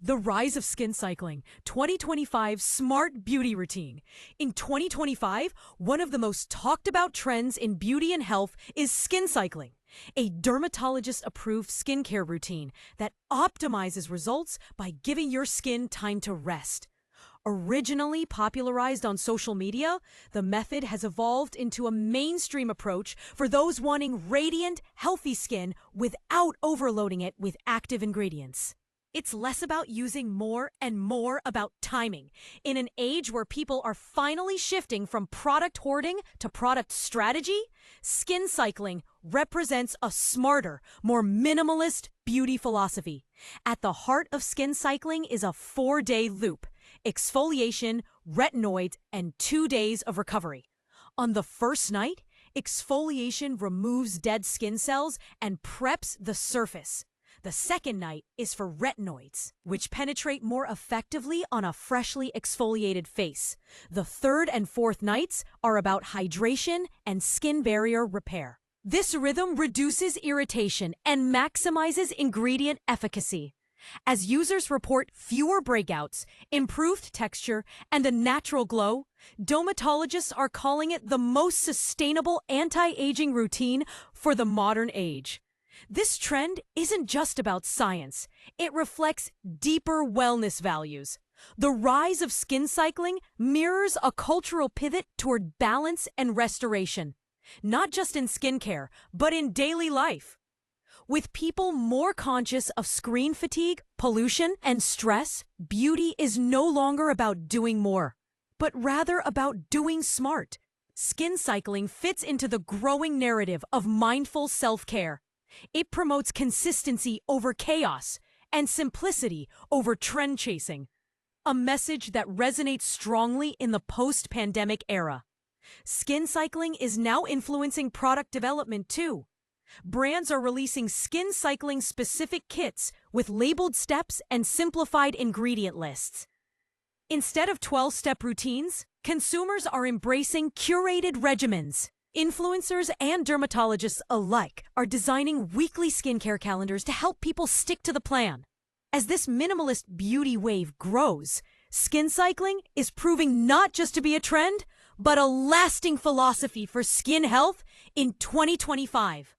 The rise of skin cycling, 2025 smart beauty routine. In 2025, one of the most talked about trends in beauty and health is skin cycling, a dermatologist-approved skincare routine that optimizes results by giving your skin time to rest. Originally popularized on social media, the method has evolved into a mainstream approach for those wanting radiant, healthy skin without overloading it with active ingredients. It's less about using more and more about timing. In an age where people are finally shifting from product hoarding to product strategy, skin cycling represents a smarter, more minimalist beauty philosophy. At the heart of skin cycling is a 4-day loop: exfoliation, retinoids, and 2 days of recovery. On the first night, exfoliation removes dead skin cells and preps the surface. The second night is for retinoids, which penetrate more effectively on a freshly exfoliated face. The third and fourth nights are about hydration and skin barrier repair. This rhythm reduces irritation and maximizes ingredient efficacy. As users report fewer breakouts, improved texture, and a natural glow, dermatologists are calling it the most sustainable anti-aging routine for the modern age. This trend isn't just about science. It reflects deeper wellness values. The rise of skin cycling mirrors a cultural pivot toward balance and restoration, not just in skincare, but in daily life. With people more conscious of screen fatigue, pollution, and stress, beauty is no longer about doing more, but rather about doing smart. Skin cycling fits into the growing narrative of mindful self-care. It promotes consistency over chaos and simplicity over trend chasing, a message that resonates strongly in the post-pandemic era. Skin cycling is now influencing product development too. Brands are releasing skin cycling specific kits with labeled steps and simplified ingredient lists. Instead of 12-step routines, consumers are embracing curated regimens. Influencers and dermatologists alike are designing weekly skincare calendars to help people stick to the plan. As this minimalist beauty wave grows, skin cycling is proving not just to be a trend, but a lasting philosophy for skin health in 2025.